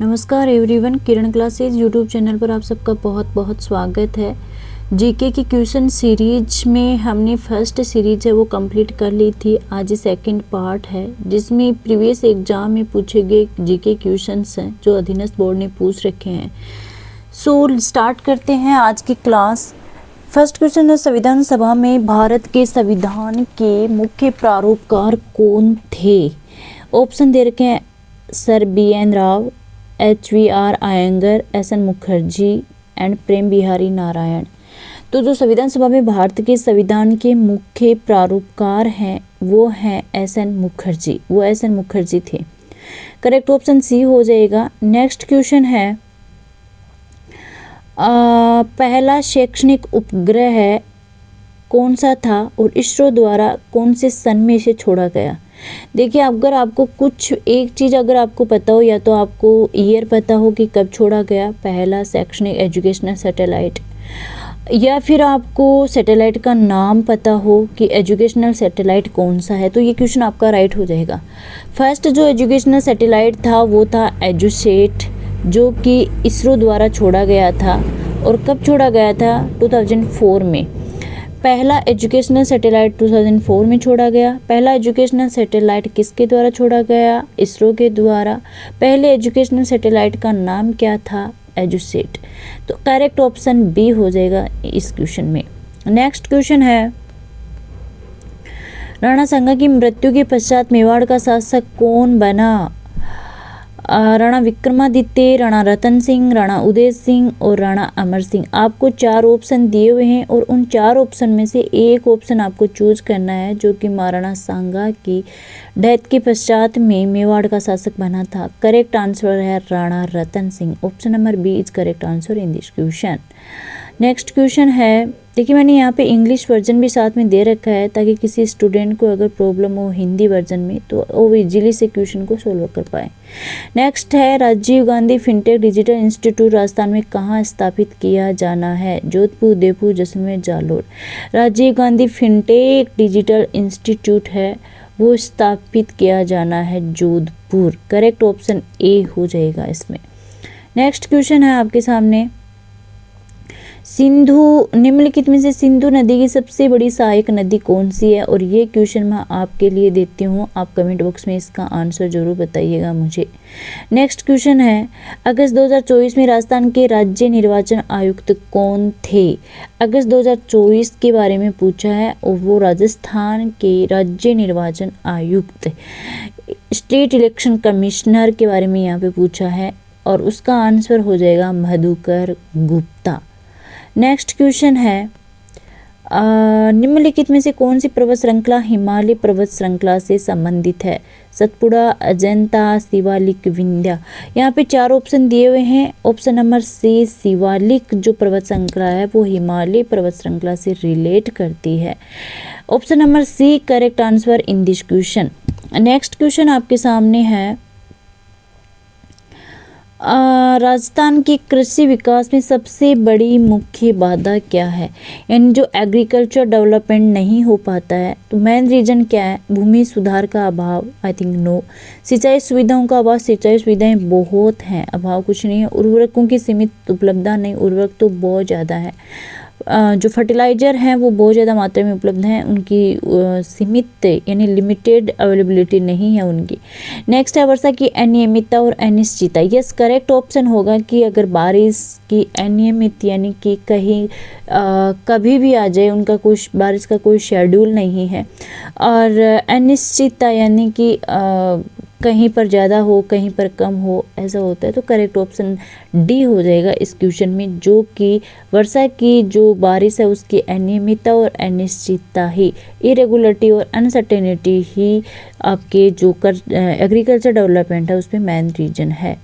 नमस्कार एवरीवन, किरण classes YouTube channel पर आप सबका बहुत बहुत स्वागत है। जीके की क्वेश्चन सीरीज में हमने फर्स्ट सीरीज है वो कंप्लीट कर ली थी। आज सेकंड पार्ट है जिसमें प्रीवियस एग्जाम में पूछे गए जीके क्वेश्चंस हैं जो अधीनस्थ बोर्ड ने पूछ रखे हैं। सो स्टार्ट करते हैं आज की क्लास। फर्स्ट क्वेश्चन है, संविधान सभा में भारत के संविधान के मुख्य प्रारूपकार कौन थे? ऑप्शन दे रखे हैं sir BN Rao, HVR Iyengar, SN Mukherjee and Prem Bihari Narayan. तो जो संविधान सभा में भारत के संविधान के मुख्य प्रारूपकार हैं वो हैं SN मुखर्जी, वो SN मुखर्जी थे। करेक्ट ऑप्शन सी हो जाएगा। नेक्स्ट क्वेश्चन है, पहला शैक्षणिक उपग्रह कौन सा था और इसरो द्वारा कौन से सन में इसे छोड़ा गया? देखिए, अगर आपको कुछ एक चीज़ अगर आपको पता हो, या तो आपको ईयर पता हो कि कब छोड़ा गया पहला शैक्षणिक एजुकेशनल सैटेलाइट, या फिर आपको सैटेलाइट का नाम पता हो कि एजुकेशनल सैटेलाइट कौन सा है, तो ये क्वेश्चन आपका राइट हो जाएगा। फर्स्ट जो एजुकेशनल सैटेलाइट था वो था एजुसेट, जो कि इसरो द्वारा छोड़ा गया था। और कब छोड़ा गया था? 2004 में। पहला एजुकेशनल सैटेलाइट 2004 में छोड़ा गया। पहला एजुकेशनल सैटेलाइट किसके द्वारा छोड़ा गया? इसरो के द्वारा। पहले एजुकेशनल सैटेलाइट का नाम क्या था? एजुसेट। तो करेक्ट ऑप्शन बी हो जाएगा इस क्वेश्चन में। नेक्स्ट क्वेश्चन है, राणा सांगा की मृत्यु के पश्चात मेवाड़ का शासक कौन बना? राणा विक्रमादित्य, राणा रतन सिंह, राणा उदय सिंह और राणा अमर सिंह। आपको 4 ऑप्शन दिए हुए हैं और उन 4 ऑप्शन में से एक ऑप्शन आपको चूज करना है जो कि महाराणा सांगा की डेथ के पश्चात में मेवाड़ का शासक बना था। करेक्ट आंसर है Rana Ratan Singh. Option number B is correct answer in this question. Next question है, देखिए मैंने यहाँ पे इंग्लिश वर्जन भी साथ में दे रखा है ताकि किसी स्टूडेंट को अगर प्रॉब्लम हो हिंदी वर्जन में तो वो इजीली से क्वेश्चन को सोल्व कर पाए। नेक्स्ट है, Rajiv Gandhi fintech digital institute Rajasthan में कहाँ स्थापित किया जाना है? Jodhpur, Udaipur, Jaisalmer, Jalore. Rajiv Gandhi fintech digital institute है वो स्थापित किया जाना है जोधपुर। करेक्ट ऑप्शन ए हो जाएगा इसमें। नेक्स्ट क्वेश्चन है आपके सामने, सिंधु निम्नलिखित में से सिंधु नदी की सबसे बड़ी सहायक नदी कौन सी है? और ये क्वेश्चन मैं आपके लिए देती हूँ, आप कमेंट बॉक्स में इसका आंसर जरूर बताइएगा मुझे। नेक्स्ट क्वेश्चन है, अगस्त 2024 में राजस्थान के राज्य निर्वाचन आयुक्त कौन थे? अगस्त 2024 के बारे में पूछा है और वो राजस्थान के राज्य निर्वाचन आयुक्त स्टेट इलेक्शन कमिश्नर के बारे में यहाँ पे पूछा है और उसका आंसर हो जाएगा मधुकर गुप्ता। नेक्स्ट क्वेश्चन है, निम्नलिखित में से कौन सी पर्वत श्रृंखला हिमालय पर्वत श्रृंखला से संबंधित है? सतपुड़ा, अजंता, शिवालिक, विंध्या। यहाँ पे 4 ऑप्शन दिए हुए हैं। ऑप्शन नंबर सी शिवालिक जो पर्वत श्रृंखला है वो हिमालय पर्वत श्रृंखला से रिलेट करती है। Option number C correct answer in this question. Next question आपके सामने है, राजस्थान के कृषि विकास में सबसे बड़ी मुख्य बाधा क्या है? यानी जो एग्रीकल्चर डेवलपमेंट नहीं हो पाता है तो मेन रीजन क्या है? भूमि सुधार का अभाव, आई थिंक नो। सिंचाई सुविधाओं का अभाव, सिंचाई सुविधाएं बहुत हैं, अभाव कुछ नहीं है। उर्वरकों की सीमित उपलब्धता नहीं, उर्वरक तो बहुत ज़्यादा है। जो फर्टिलाइज़र हैं वो बहुत ज़्यादा मात्रा में उपलब्ध हैं, उनकी सीमित यानी लिमिटेड अवेलेबिलिटी नहीं है उनकी। नेक्स्ट है, वर्षा की अनियमितता और अनिश्चितता। यस, करेक्ट ऑप्शन होगा कि अगर बारिश की अनियमित यानी कि कहीं कभी भी आ जाए, उनका कोई बारिश का कोई शेड्यूल नहीं है। और अनिश्चितता यानी कि कहीं पर ज़्यादा हो कहीं पर कम हो, ऐसा होता है। तो करेक्ट ऑप्शन डी हो जाएगा इस क्वेश्चन में, जो कि वर्षा की जो बारिश है उसकी अनियमितता और अनिश्चितता ही, इरेगुलरिटी और अनसर्टेनिटी ही आपके जो एग्रीकल्चर डेवलपमेंट है उसमें मेन रीजन है।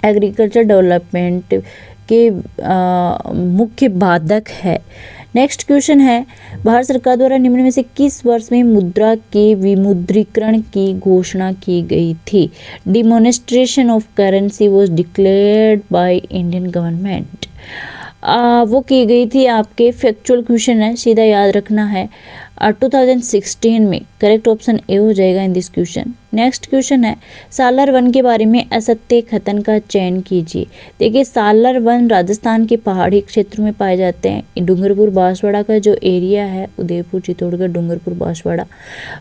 एग्रीकल्चर डेवलपमेंट के मुख्य बाधक है। नेक्स्ट क्वेश्चन है, भारत सरकार द्वारा निम्न में से किस वर्ष में मुद्रा के विमुद्रीकरण की घोषणा की गई थी? Demonetisation of currency was declared by Indian government. वो की गई थी, आपके फैक्चुअल क्वेश्चन है, सीधा याद रखना है, 2016 में। करेक्ट ऑप्शन ए हो जाएगा इन दिस क्वेश्चन। नेक्स्ट क्वेश्चन है सालर वन के बारे में असत्य कथन का चयन कीजिए। देखिए सालर वन राजस्थान के पहाड़ी क्षेत्रों में पाए जाते हैं। डूंगरपुर बांसवाड़ा का जो एरिया है, उदयपुर, चित्तौड़गढ़, डूंगरपुर, बांसवाड़ा,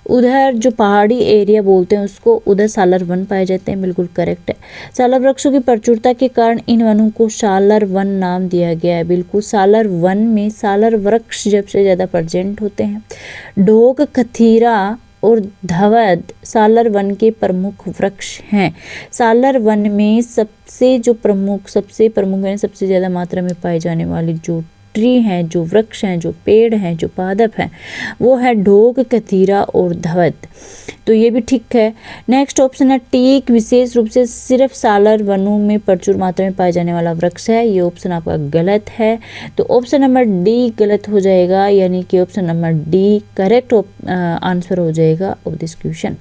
उधर जो पहाड़ी एरिया बोलते हैं उसको, उधर सालर वन पाए जाते हैं। बिल्कुल करेक्ट है। सालर वृक्षों की प्रचुरता के कारण इन वनों को सालर वन नाम दिया गया है। बिल्कुल, सालर वन में सालर वृक्ष सबसे ज़्यादा प्रेजेंट होते हैं। ढोक, खथीरा और धवद सालर वन के प्रमुख वृक्ष हैं। सालर वन में सबसे प्रमुख है, सबसे ज़्यादा मात्रा में पाए जाने वाली जो ट्री हैं, जो वृक्ष हैं, जो पेड़ हैं, जो पादप हैं, वो है ढोक, कथीरा और धवद। तो ये भी ठीक है। नेक्स्ट ऑप्शन है टीक विशेष रूप से सिर्फ सालर वनों में प्रचुर मात्रा में पाए जाने वाला वृक्ष है। ये ऑप्शन आपका गलत है। तो ऑप्शन नंबर डी गलत हो जाएगा, यानी कि option number D correct answer हो जाएगा of this question.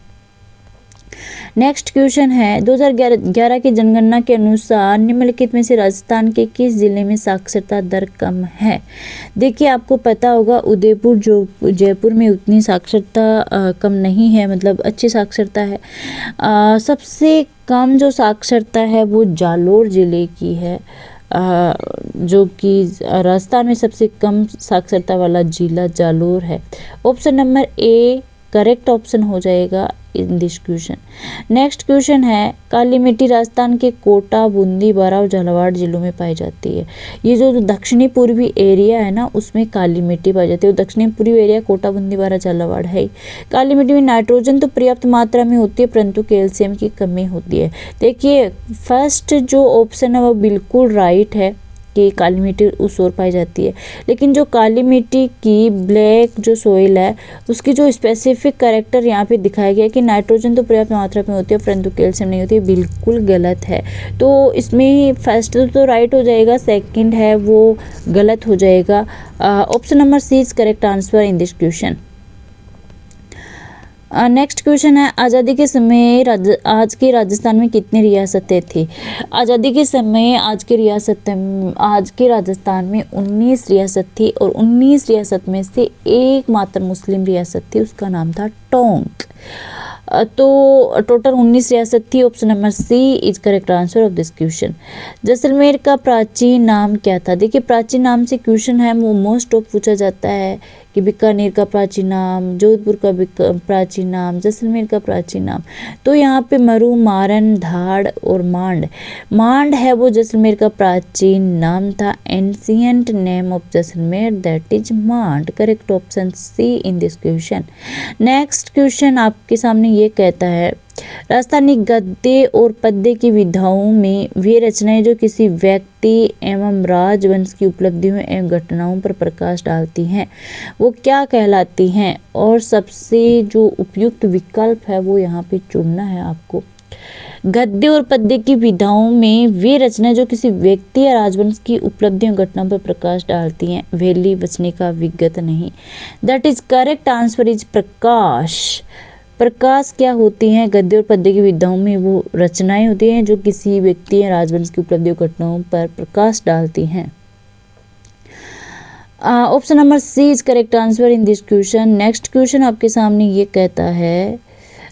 Next question है 2011 की जनगणना के अनुसार निम्नलिखित में से राजस्थान के किस जिले में साक्षरता दर कम है। देखिए आपको पता होगा उदयपुर जो जयपुर में उतनी साक्षरता कम नहीं है, मतलब अच्छी साक्षरता है। सबसे कम जो साक्षरता है वो जालोर जिले की है, जो कि राजस्थान में सबसे कम साक्षरता वाला जिला जालोर है। Option number A correct option हो जाएगा इन दिस क्वेश्चन। नेक्स्ट क्वेश्चन है काली मिट्टी राजस्थान के कोटा, बूंदी, बारा और झालावाड़ जिलों में पाई जाती है। ये जो दक्षिणी पूर्वी एरिया है ना, उसमें काली मिट्टी पाई जाती है। दक्षिणी पूर्वी एरिया कोटा, बूंदी, बारा, झालावाड़ है। काली मिट्टी में नाइट्रोजन तो पर्याप्त मात्रा में होती है, परंतु कैल्शियम की कमी होती है। देखिए फर्स्ट जो ऑप्शन है वो बिल्कुल राइट है कि काली मिट्टी उस ओर पाई जाती है, लेकिन जो काली मिट्टी की ब्लैक जो सोइल है उसकी जो स्पेसिफिक कैरेक्टर यहाँ पे दिखाया गया है कि नाइट्रोजन तो पर्याप्त मात्रा में होती है परंतु कैल्शियम नहीं होती है, बिल्कुल गलत है। तो इसमें फर्स्ट तो राइट हो जाएगा, सेकंड है वो गलत हो जाएगा। Option number C is correct answer in this question. Next question है आज़ादी के समय आज के राजस्थान में कितनी रियासतें थी। आज़ादी के समय आज के राजस्थान में 19 रियासत थी और 19 रियासत में से एकमात्र मुस्लिम रियासत थी, उसका नाम था टोंक। तो टोटल 19 रियासत थी। Option number C is correct answer of this question. Jaisalmer का प्राचीन नाम क्या था। देखिए प्राचीन नाम से क्वेश्चन है वो मोस्ट ऑफ पूछा जाता है कि बीकानेर का प्राचीन नाम, जोधपुर का प्राचीन नाम, जैसलमेर का प्राचीन नाम। तो यहाँ पे मरु, मारन, धाड़ और मांड है वो जैसलमेर का प्राचीन नाम था। Ancient name of Jaisalmer that is Mand. Correct option C in this question. Next question आपके सामने ये कहता है राजस्थानी गद्य और पद्य की विधाओं में वे रचनाएं जो किसी व्यक्ति एवं राजवंश की उपलब्धियों एवं घटनाओं पर प्रकाश डालती हैं वो क्या कहलाती हैं, और सबसे जो उपयुक्त विकल्प है वो यहाँ पे चुनना है आपको। गद्य और पद्य की विधाओं में वे रचनाएं जो किसी व्यक्ति या राजवंश की उपलब्धियों घटनाओं पर प्रकाश डालती हैं, वेली बचने का विगत नहीं। That is correct answer is प्रकाश। प्रकाश क्या होती हैं, गद्य और पद्य की विधाओं में वो रचनाएं होती हैं जो किसी व्यक्ति या राजवंश की उपलब्धियों घटनाओं पर प्रकाश डालती हैं। Option number C is correct answer in this question. Next question आपके सामने ये कहता है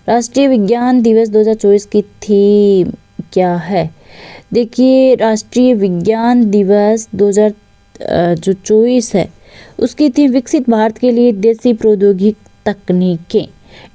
राष्ट्रीय विज्ञान दिवस 2024 की थीम क्या है। देखिए राष्ट्रीय विज्ञान दिवस 2024 है उसकी थीम विकसित भारत के लिए देसी प्रौद्योगिक तकनीकें,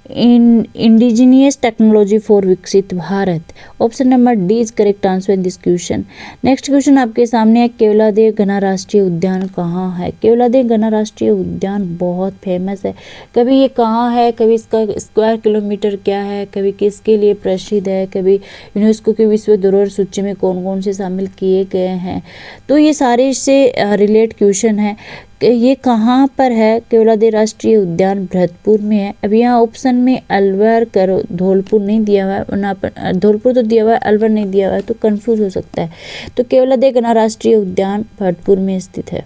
इंडिजीनियस टेक्नोलॉजी फॉर विकसित Bharat. Option number D is correct answer in this question. Next question आपके सामने है केवलादेव घना राष्ट्रीय उद्यान कहाँ है। केवलादेव घना राष्ट्रीय उद्यान बहुत फेमस है। कभी ये कहाँ है, कभी इसका स्क्वायर किलोमीटर क्या है, कभी किसके लिए प्रसिद्ध है, कभी यूनेस्को की विश्व धरोहर सूची में कौन कौन से शामिल किए गए हैं। तो ये सारे इससे रिलेट क्वेश्चन है। ये कहाँ पर है। केवलादेव राष्ट्रीय उद्यान भरतपुर में है। अब यहाँ ऑप्शन में अलवर करो, धौलपुर नहीं दिया हुआ है, वरना धौलपुर तो दिया हुआ है, अलवर नहीं दिया हुआ है, तो कंफ्यूज हो सकता है। तो केवलादेव घना राष्ट्रीय उद्यान भरतपुर में स्थित है।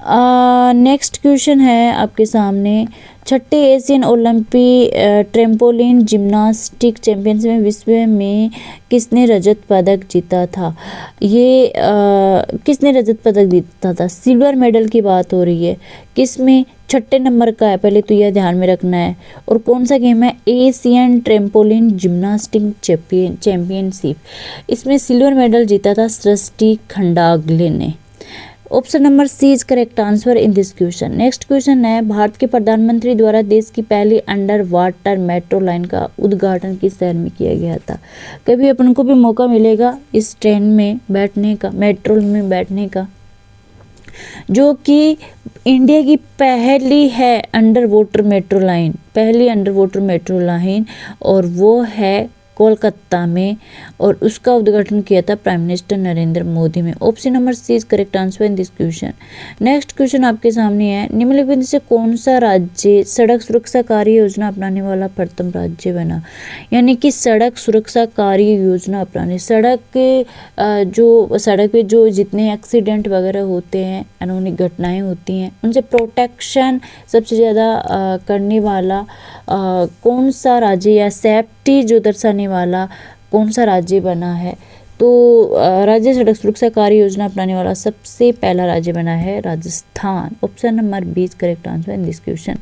नेक्स्ट क्वेश्चन है आपके सामने, छठे Asian Olympic trampoline gymnastic championship में विश्व में किसने रजत पदक जीता था? ये किसने रजत पदक जीता था? सिल्वर मेडल की बात हो रही है। किस में? छठे नंबर का है, पहले तो यह ध्यान में रखना है। और कौन सा गेम है? Asian trampoline gymnastic championship. इसमें सिल्वर मेडल जीता था सृष्टि खंडागले ने। Option number C is correct answer in this question. Next question है, भारत के प्रधानमंत्री द्वारा देश की पहली अंडर वाटर मेट्रो लाइन का उद्घाटन किस शहर में किया गया था? कभी अपन को भी मौका मिलेगा इस ट्रेन में बैठने का, मेट्रो में बैठने का, जो कि इंडिया की पहली है अंडर वाटर मेट्रो लाइन, पहली अंडर वाटर मेट्रो लाइन, और वो है कोलकाता में, और उसका उद्घाटन किया था प्राइम मिनिस्टर नरेंद्र मोदी में। Option number C is correct answer in this question. Next question आपके सामने है, निम्नलिखित में से कौन सा राज्य सड़क सुरक्षा कार्य योजना अपनाने वाला प्रथम राज्य बना? यानी कि सड़क सुरक्षा कार्य योजना अपनाने, सड़क पे जो जितने एक्सीडेंट वगैरह होते हैं, अनहोनी घटनाएं होती हैं, उनसे प्रोटेक्शन सबसे ज़्यादा करने वाला कौन सा राज्य, या सेफ्टी जो दर्शाने वाला कौन सा राज्य बना है? तो राज्य सड़क सुरक्षा कार्य योजना अपनाने वाला सबसे पहला राज्य बना है Rajasthan. Option number B is correct answer in this question.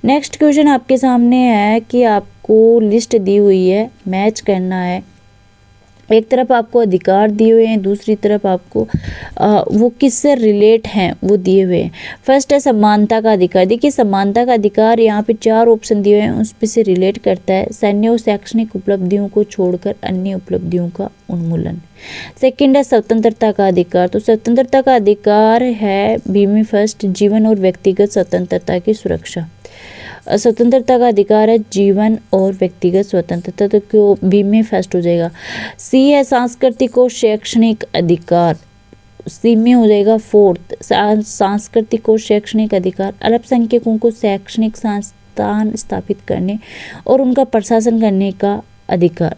Next question आपके सामने है कि आपको लिस्ट दी हुई है, मैच करना है। एक तरफ आपको अधिकार दिए हुए हैं, दूसरी तरफ आपको वो किससे रिलेट हैं वो दिए हुए हैं। फर्स्ट है समानता का अधिकार। देखिए समानता का अधिकार यहाँ पे 4 ऑप्शन दिए हुए हैं, उस पे से रिलेट करता है सैन्य और शैक्षणिक उपलब्धियों को छोड़कर अन्य उपलब्धियों का उन्मूलन। सेकंड है स्वतंत्रता का अधिकार। तो स्वतंत्रता का अधिकार है बी में फर्स्ट, जीवन और व्यक्तिगत स्वतंत्रता की सुरक्षा। स्वतंत्रता का अधिकार है जीवन और व्यक्तिगत स्वतंत्रता, तो क्यों बी में फर्स्ट हो जाएगा। सी है सांस्कृतिक और शैक्षणिक अधिकार, सी में हो जाएगा फोर्थ। सांस्कृतिक और शैक्षणिक अधिकार, अल्पसंख्यकों को शैक्षणिक संस्थान स्थापित करने और उनका प्रशासन करने का अधिकार।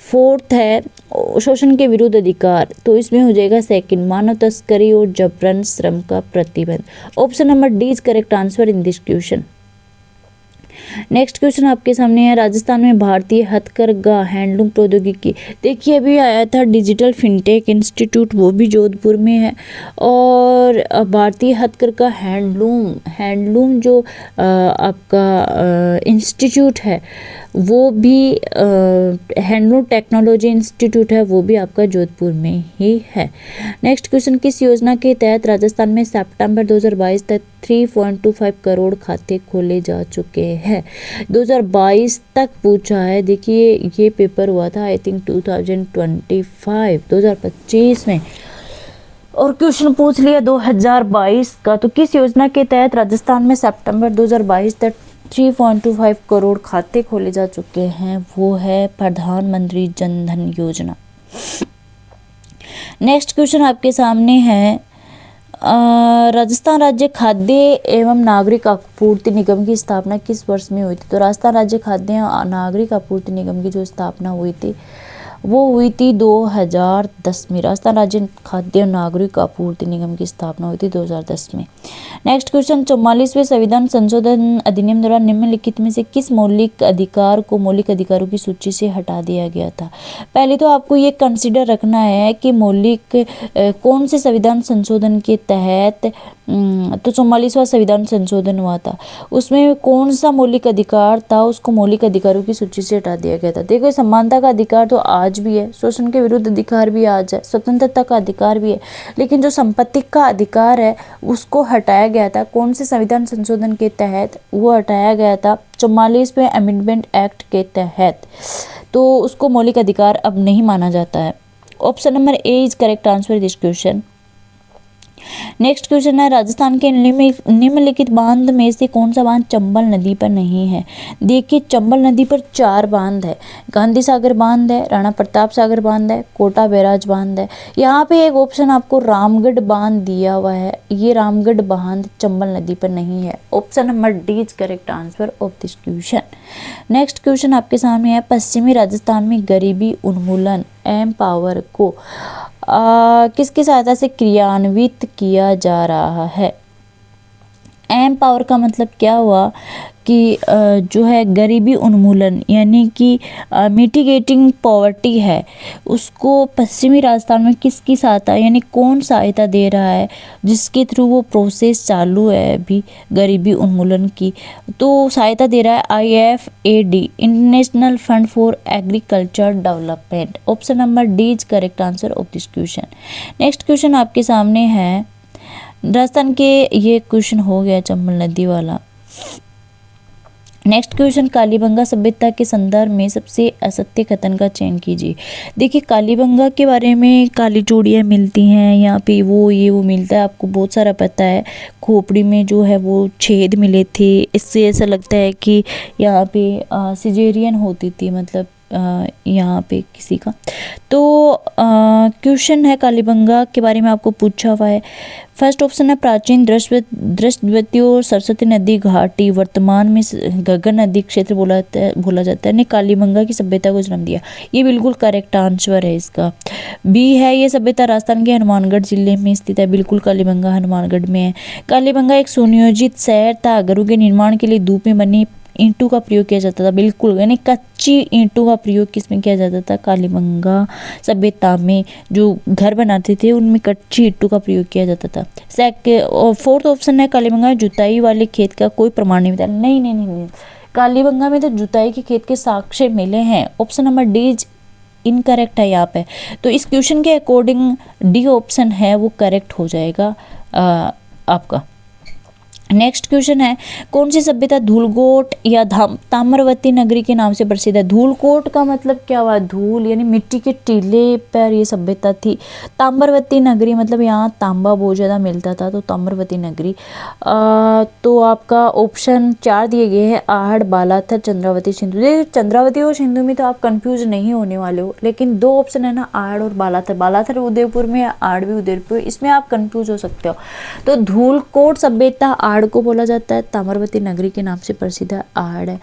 फोर्थ है शोषण के विरुद्ध अधिकार, तो इसमें हो जाएगा सेकंड, मानव तस्करी और जबरन श्रम का प्रतिबंध। Option number D is correct answer in this question. Next question आपके सामने है, राजस्थान में भारतीय हथकरघा हैंडलूम प्रौद्योगिकी। देखिए अभी आया था डिजिटल फिनटेक इंस्टीट्यूट, वो भी जोधपुर में है। और भारतीय हथकरघा हैंडलूम जो आपका इंस्टीट्यूट है वो भी हैंडलूम टेक्नोलॉजी इंस्टीट्यूट है, वो भी आपका जोधपुर में ही है। नेक्स्ट क्वेश्चन, किस योजना के तहत राजस्थान में सितंबर 2022 तक 3.25 करोड़ खाते खोले जा चुके हैं? 2022 तक पूछा है। देखिए ये पेपर हुआ था आई थिंक 2025 में, और क्वेश्चन पूछ लिया 2022 का। तो किस योजना के तहत राजस्थान में सितंबर 2022 तक 3.25 करोड़ खाते खोले जा चुके हैं? वो है प्रधानमंत्री जन धन योजना। नेक्स्ट क्वेश्चन आपके सामने है, राजस्थान राज्य खाद्य एवं नागरिक आपूर्ति निगम की स्थापना किस वर्ष में हुई थी? तो राजस्थान राज्य खाद्य एवं नागरिक आपूर्ति निगम की जो स्थापना हुई थी वो हुई थी 2010 में। राजस्थान राज्य खाद्य एवं नागरिक आपूर्ति निगम की स्थापना हुई थी 2010 में। नेक्स्ट क्वेश्चन, 44वें संविधान संशोधन अधिनियम द्वारा निम्नलिखित में से किस मौलिक अधिकार को मौलिक अधिकारों की सूची से हटा दिया गया था? पहले तो आपको ये कंसिडर रखना है कि मौलिक कौन से संविधान संशोधन के तहत, तो 44वां संविधान संशोधन हुआ था, उसमें कौन सा मौलिक अधिकार था उसको मौलिक अधिकारों की सूची से हटा दिया गया था। देखो समानता का अधिकार तो आज भी है, शोषण के विरुद्ध अधिकार भी आज है, स्वतंत्रता का अधिकार भी है, लेकिन जो संपत्ति का अधिकार है उसको हटाया गया था। कौन से संविधान संशोधन के तहत वो हटाया गया था? 44वें अमेंडमेंट एक्ट के तहत, तो उसको मौलिक अधिकार अब नहीं माना जाता है। Option number A is correct answer this question. Next question है, राजस्थान के निम्नलिखित बांध में से कौन सा बांध चंबल नदी पर नहीं है? देखिए चंबल नदी पर 4 बांध है, गांधी सागर बांध है, राणा प्रताप सागर बांध है, कोटा बैराज बांध है। यहाँ पे एक ऑप्शन आपको रामगढ़ बांध दिया हुआ है, ये रामगढ़ बांध चंबल नदी पर नहीं है। Option number D is correct answer of this question. Next question आपके सामने है, पश्चिमी राजस्थान में गरीबी उन्मूलन एम्पावर को किसकी सहायता से क्रियान्वित किया जा रहा है? एम पावर का मतलब क्या हुआ कि जो है गरीबी उन्मूलन यानी कि मिटिगेटिंग पॉवर्टी है, उसको पश्चिमी राजस्थान में किसकी सहायता यानी कौन सहायता दे रहा है, जिसके थ्रू वो प्रोसेस चालू है अभी गरीबी उन्मूलन की, तो सहायता दे रहा है IFAD, international fund for agriculture development. Option number D is correct answer of this question. Next question आपके सामने है राजस्थान के, ये क्वेश्चन हो गया चंबल नदी वाला। नेक्स्ट क्वेश्चन, कालीबंगा सभ्यता के संदर्भ में सबसे असत्य कथन का चयन कीजिए। देखिए कालीबंगा के बारे में काली चूड़ियाँ मिलती हैं यहाँ पे, वो मिलता है, आपको बहुत सारा पता है। खोपड़ी में जो है वो छेद मिले थे, इससे ऐसा लगता है कि यहाँ पे सिजेरियन होती थी, मतलब यहाँ पे किसी का। तो क्वेश्चन है कालीबंगा के बारे में आपको पूछा हुआ है। फर्स्ट ऑप्शन है प्राचीन दृष्टवती और सरस्वती नदी घाटी वर्तमान में गगन नदी क्षेत्र बोला जाता है ने कालीबंगा की सभ्यता को जन्म दिया। ये बिल्कुल करेक्ट आंसर है इसका। बी है, ये सभ्यता राजस्थान के हनुमानगढ़ जिले में स्थित है। बिल्कुल कालीबंगा हनुमानगढ़ में है। कालीबंगा एक सुनियोजित शहर था। घरों के निर्माण के लिए धूप में बनी ईंटों का प्रयोग किया जाता था। बिल्कुल, यानी कच्ची ईंटों का प्रयोग किसमें किया जाता था? कालीबंगा सभ्यता में जो घर बनाते थे उनमें कच्ची ईंटों का प्रयोग किया जाता था। फोर्थ ऑप्शन है कालीबंगा जुताई वाले खेत का कोई प्रमाण नहीं मिलता। नहीं, कालीबंगा में तो जुताई के खेत के साक्ष्य मिले हैं। ऑप्शन नंबर डी इनकरेक्ट है यहाँ पे। तो इस क्वेश्चन के अकॉर्डिंग डी ऑप्शन है वो करेक्ट हो जाएगा आपका। नेक्स्ट क्वेश्चन है, कौन सी सभ्यता धूलकोट या ताम्रवती नगरी के नाम से प्रसिद्ध है? धूलकोट का मतलब क्या हुआ? धूल यानी मिट्टी के टीले पर ये सभ्यता थी। ताम्रवती नगरी मतलब यहाँ तांबा बहुत ज़्यादा मिलता था, तो ताम्रवती नगरी। तो आपका ऑप्शन 4 दिए गए हैं, आहड़, बालाथर, चंद्रावती, सिंधु। देखिए चंद्रावती और सिंधु में तो आप कंफ्यूज नहीं होने वाले हो, लेकिन 2 ऑप्शन है ना, आहड़ और बालाथर। बालाथर उदयपुर में, आहड़ भी उदयपुर, इसमें आप कंफ्यूज हो सकते हो। तो धूलकोट सभ्यता आहड़ को बोला जाता है, ताम्रवती नगरी के नाम से प्रसिद्ध है आहड़ है।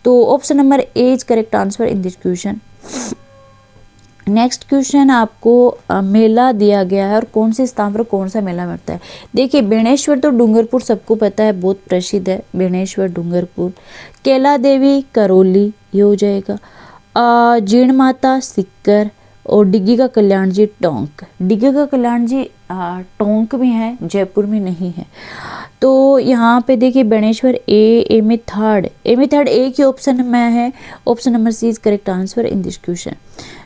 तो option number A is correct answer in this question. Next question आपको मेला दिया गया है और कौन से स्थान पर कौन सा मेला मिलता है? देखिए बेणेश्वर तो डूंगरपुर सबको पता है, बहुत प्रसिद्ध है बेणेश्वर डूंगरपुर। कैला देवी करौली ये हो जाएगा। जीण माता सिक्कर और डिग्गी का कल्याण जी टोंक। डिग्गी का कल्याण जी टोंक में है, जयपुर में नहीं है। तो यहाँ पे देखिए बेणेश्वर ए में थर्ड एक ही ऑप्शन में है। Option number C is correct answer in this question.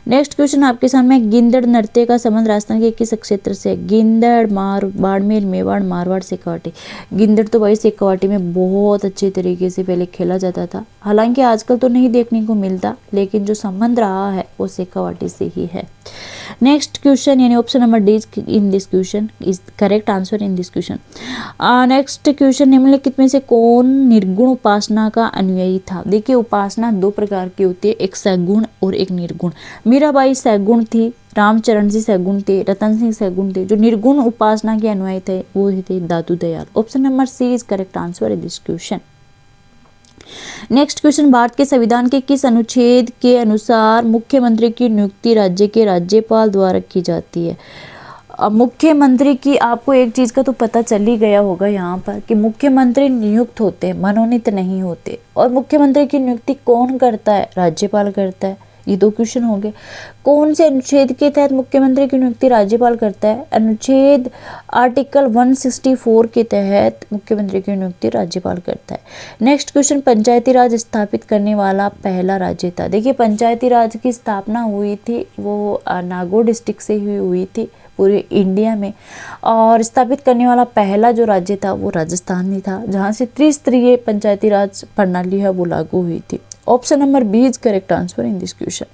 Next question आपके सामने, गिंदड़ नृत्य का संबंध राजस्थान के किस क्षेत्र से? गिंदड़ बाड़मेर, मेवाड़, मारवाड़, शेखावाटी। गिंदड़ तो भाई शेखावाटी में बहुत अच्छे तरीके से पहले खेला जाता था, हालांकि आजकल तो नहीं देखने को मिलता, लेकिन जो संबंध रहा है वो शेखावाटी से ही है। नेक्स्ट क्वेश्चन यानी option number D in this question is correct answer in this question. Next question, निम्नलिखित में से कौन निर्गुण उपासना का अनुयायी था? देखिए उपासना 2 प्रकार की होती है, एक सगुण और एक निर्गुण। मीराबाई सगुण थी, रामचरण जी सगुण थे, रतन सिंह सगुण थे। जो निर्गुण उपासना के अनुयायी थे वो थे Dadu Dayal. Option number C is correct answer in this question. Next question, Bharat के संविधान के किस अनुच्छेद के अनुसार मुख्यमंत्री की नियुक्ति राज्य के राज्यपाल द्वारा की जाती है? मुख्यमंत्री की आपको एक चीज़ का तो पता चल ही गया होगा यहाँ पर कि मुख्यमंत्री नियुक्त होते हैं, मनोनीत नहीं होते। और मुख्यमंत्री की नियुक्ति कौन करता है? राज्यपाल करता है। ये 2 क्वेश्चन हो गए। कौन से अनुच्छेद के तहत मुख्यमंत्री की नियुक्ति राज्यपाल करता है? अनुच्छेद आर्टिकल 164 के तहत मुख्यमंत्री की नियुक्ति राज्यपाल करता है। नेक्स्ट क्वेश्चन, पंचायती राज स्थापित करने वाला पहला राज्य था? देखिए पंचायती राज की स्थापना हुई थी वो नागौर डिस्ट्रिक्ट से ही हुई थी पूरे इंडिया में, और स्थापित करने वाला पहला जो राज्य था वो राजस्थान ही था, जहाँ से त्रिस्तरीय पंचायती राज प्रणाली है वो लागू हुई थी। Option number B is correct answer in this question.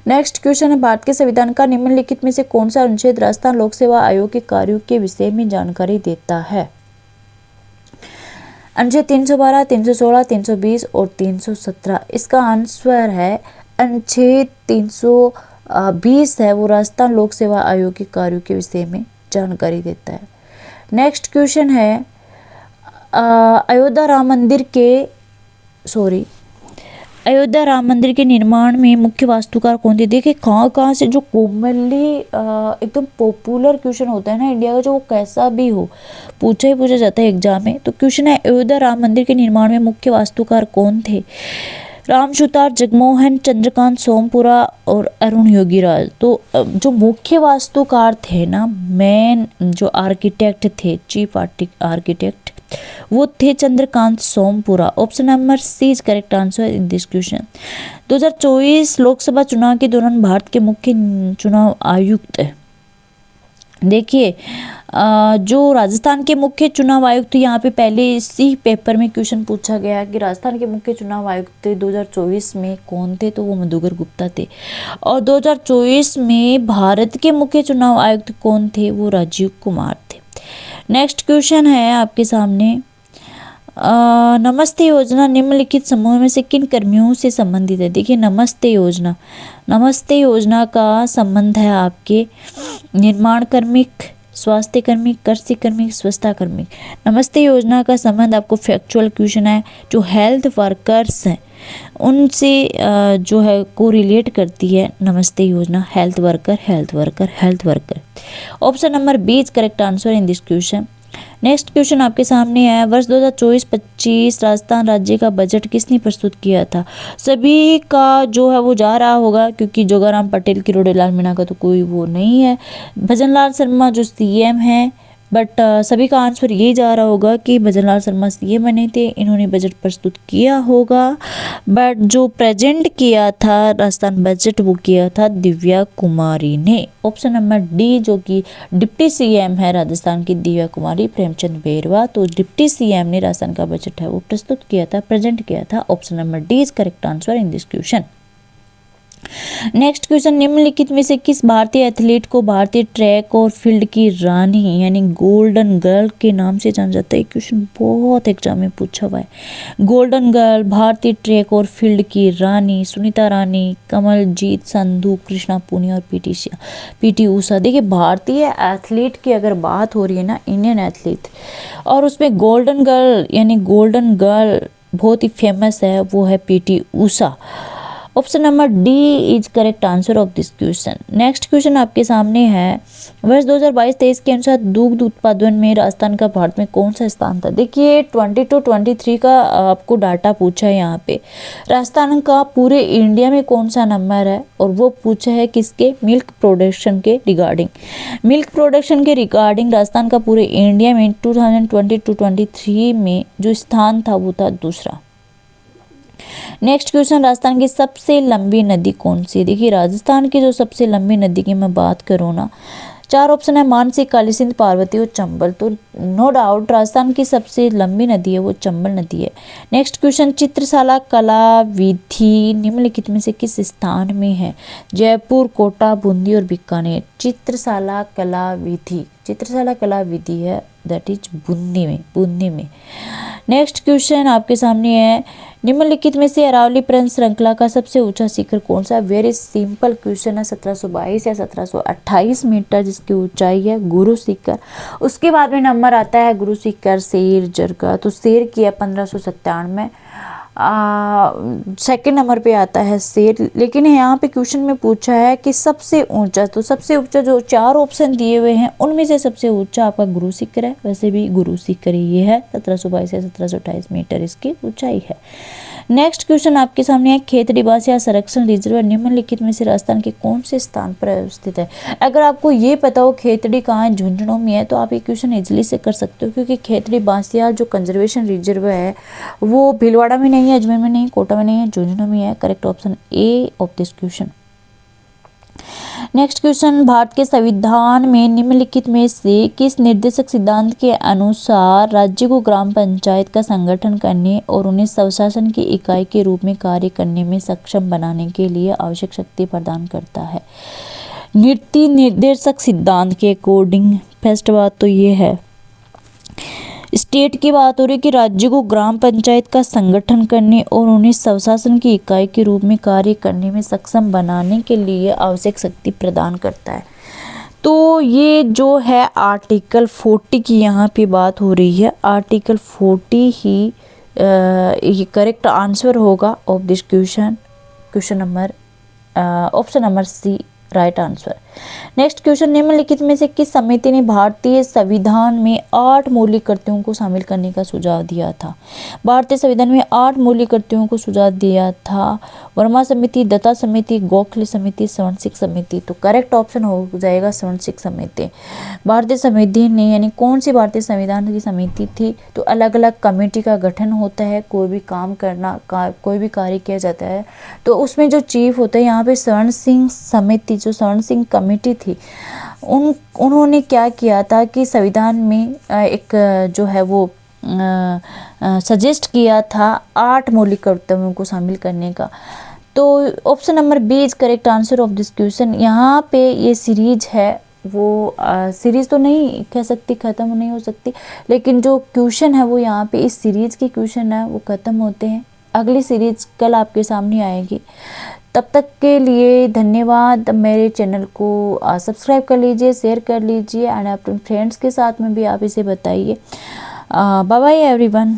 Next question है, भारत के संविधान का निम्नलिखित में से कौन सा अनुच्छेद राजस्थान लोक सेवा आयोग के कार्यों के विषय में जानकारी देता है? अनुच्छेद 312, 316, 320 और 317। इसका आंसर है अनुच्छेद 320 है, वो राजस्थान लोक सेवा आयोग के कार्यों के विषय में जानकारी देता है। नेक्स्ट क्वेश्चन है, अयोध्या राम मंदिर के अयोध्या राम मंदिर के निर्माण में मुख्य वास्तुकार कौन थे? देखिए कहाँ कहाँ से जो कॉमनली एकदम पॉपुलर क्वेश्चन होता है ना इंडिया का, जो वो कैसा भी हो पूछा ही पूछा जाता है एग्जाम में। तो क्वेश्चन है अयोध्या राम मंदिर के निर्माण में मुख्य वास्तुकार कौन थे? राम सुतार, जगमोहन, चंद्रकांत सोमपुरा और अरुण योगीराज। तो जो मुख्य वास्तुकार थे ना, मेन जो आर्किटेक्ट थे, चीफ आर्किटेक्ट, वो थे Chandrakant Sompura. Option number C is correct answer in this question. 2024 Lok Sabha चुनाव के दौरान भारत के मुख्य चुनाव आयुक्त, देखिए जो राजस्थान के मुख्य चुनाव आयुक्त, यहाँ पे पहले इसी पेपर में क्वेश्चन पूछा गया कि राजस्थान के मुख्य चुनाव आयुक्त 2024 में कौन थे, तो वो मधुकर गुप्ता थे। और 2024 में भारत के मुख्य चुनाव आयुक्त कौन थे? वो राजीव कुमार थे। नेक्स्ट क्वेश्चन है आपके सामने, नमस्ते योजना निम्नलिखित समूह में से किन कर्मियों से संबंधित है? देखिए नमस्ते योजना का संबंध है आपके निर्माण कार्मिक, स्वास्थ्य कार्मिक, कृषि कार्मिक, स्वच्छता कार्मिक। नमस्ते योजना का संबंध आपको फैक्चुअल क्वेश्चन है, जो हेल्थ वर्कर्स हैं उनसे जो है को रिलेट करती है Namaste Yojana. Health worker. Option number B is correct answer in this question. Next question आपके सामने है, वर्ष 2024-25 राजस्थान राज्य का बजट किसने प्रस्तुत किया था? सभी का जो है वो जा रहा होगा, क्योंकि जोगाराम पटेल, किरोड़ीलाल मीणा का तो कोई वो नहीं है, भजनलाल शर्मा जो सीएम है, बट सभी का आंसर यही जा रहा होगा कि भजनलाल शर्मा सीएम बने थे, इन्होंने बजट प्रस्तुत किया होगा। बट जो प्रेजेंट किया था राजस्थान बजट, वो किया था दिव्या कुमारी ने। ऑप्शन नंबर डी, जो कि डिप्टी सीएम है राजस्थान की दिव्या कुमारी प्रेमचंद बैरवा, तो डिप्टी सीएम ने राजस्थान का बजट है वो प्रस्तुत किया था, प्रेजेंट किया था। Option number D is correct answer in this question. Next question, निम्नलिखित में से किस भारतीय एथलीट को भारतीय ट्रैक और फील्ड की रानी यानी गोल्डन गर्ल के नाम से जाना जाता है? क्वेश्चन बहुत एग्जाम में पूछा हुआ है। गोल्डन गर्ल, भारतीय ट्रैक और फील्ड की रानी, सुनीता रानी, कमलजीत संधू, कृष्णा पूनिया और पीटी उषा। देखिए भारतीय एथलीट की अगर बात हो रही है ना, इंडियन एथलीट, और उसमें गोल्डन गर्ल यानी गोल्डन गर्ल बहुत ही फेमस है, वो है PT Usha. Option number D is correct answer of this question. Next question आपके सामने है, वर्ष 2022-23 के अनुसार दुग्ध उत्पादन में राजस्थान का भारत में कौन सा स्थान था? देखिए 22-23 का आपको डाटा पूछा है यहाँ पे, राजस्थान का पूरे इंडिया में कौन सा नंबर है, और वो पूछा है किसके? मिल्क प्रोडक्शन के रिगार्डिंग। मिल्क प्रोडक्शन के रिगार्डिंग राजस्थान का पूरे इंडिया में 2022-23 में जो स्थान था वो था दूसरा। नेक्स्ट क्वेश्चन, राजस्थान की सबसे लंबी नदी कौन सी है? देखिए राजस्थान की जो सबसे लंबी नदी की मैं बात करूँ ना, चार ऑप्शन है, मानसी, काली सिंध, पार्वती और चंबल। तो नो डाउट राजस्थान की सबसे लंबी नदी है वो चंबल नदी है। नेक्स्ट क्वेश्चन, चित्रशाला कला विधि निम्नलिखित में से किस स्थान में है? जयपुर, कोटा, बूंदी और बीकानेर। चित्रशाला कला विधि है दैट इज बूंदी में। नेक्स्ट क्वेश्चन आपके सामने है, निम्नलिखित में से अरावली पर्वत श्रृंखला का सबसे ऊंचा शिखर कौन सा? वेरी सिंपल क्वेश्चन है, 1722 या 1728 मीटर जिसकी ऊंचाई है, गुरु शिखर। उसके बाद में नंबर आता है गुरु शिखर, शेर, जरगा। तो शेर की है 1597, सेकंड नंबर पे आता है शेर। लेकिन यहाँ पे क्वेश्चन में पूछा है कि सबसे ऊंचा, तो सबसे ऊंचा जो चार ऑप्शन दिए हुए हैं उनमें से सबसे ऊंचा आपका गुरु शिखर है। वैसे भी गुरु शिखर ये है, 1722 या 1728 मीटर इसकी ऊंचाई है। नेक्स्ट क्वेश्चन आपके सामने है, खेतड़ी बास या संरक्षण रिजर्व निम्नलिखित में से राजस्थान के कौन से स्थान पर स्थित है? अगर आपको ये पता हो खेतड़ी कहाँ है, झुंझुनू में है, तो आप ये क्वेश्चन इजिली से कर सकते हो, क्योंकि खेतड़ी बासिया जो कंजर्वेशन रिजर्व है वो भीलवाड़ा में नहीं है, अजमेर में नहीं, कोटा में नहीं है, झुंझुनू में है। Correct option A of this question. Next question, Bharat के संविधान में निम्नलिखित में से किस निर्देशक सिद्धांत के अनुसार राज्य को ग्राम पंचायत का संगठन करने और उन्हें स्वशासन की इकाई के रूप में कार्य करने में सक्षम बनाने के लिए आवश्यक शक्ति प्रदान करता है? नीति निर्देशक सिद्धांत के अकॉर्डिंग फर्स्ट बात तो ये है, स्टेट की बात हो रही है कि राज्य को ग्राम पंचायत का संगठन करने और उन्हें स्वशासन की इकाई के रूप में कार्य करने में सक्षम बनाने के लिए आवश्यक शक्ति प्रदान करता है। तो ये जो है आर्टिकल 40 की यहाँ पे बात हो रही है, आर्टिकल 40 ही ये करेक्ट आंसर होगा of this question, question number option number C right answer. Next question, निम्नलिखित में से किस समिति ने भारतीय संविधान में 8 मौलिक कर्तव्यों को शामिल करने का सुझाव दिया था? भारतीय संविधान में 8 मौलिक कर्तव्यों को सुझाव दिया था। वर्मा समिति, दत्ता समिति, गोखले समिति, स्वर्ण समिति। तो करेक्ट ऑप्शन हो जाएगा स्वर्ण समिति। भारतीय संविधान ने यानी कौन सी भारतीय संविधान की समिति थी? तो अलग अलग कमेटी का गठन होता है, कोई भी काम करना कोई भी कार्य किया जाता है तो उसमें जो चीफ होता है, यहाँ पे स्वर्ण सिंह समिति जो स्वर्ण सिंह कमेटी थी उन्होंने क्या किया था कि संविधान में एक जो है वो सजेस्ट किया था 8 मौलिक कर्तव्यों को शामिल करने का। तो option number B is correct answer of this question. यहाँ पे ये सीरीज है वो सीरीज तो नहीं कह सकती, ख़त्म नहीं हो सकती, लेकिन जो क्वेश्चन है वो यहाँ पे इस सीरीज के क्वेश्चन है वो ख़त्म होते हैं। अगली सीरीज कल आपके सामने आएगी। तब तक के लिए धन्यवाद। मेरे चैनल को सब्सक्राइब कर लीजिए, शेयर कर लीजिए एंड अपने फ्रेंड्स के साथ में भी आप इसे बताइए। Bye bye everyone.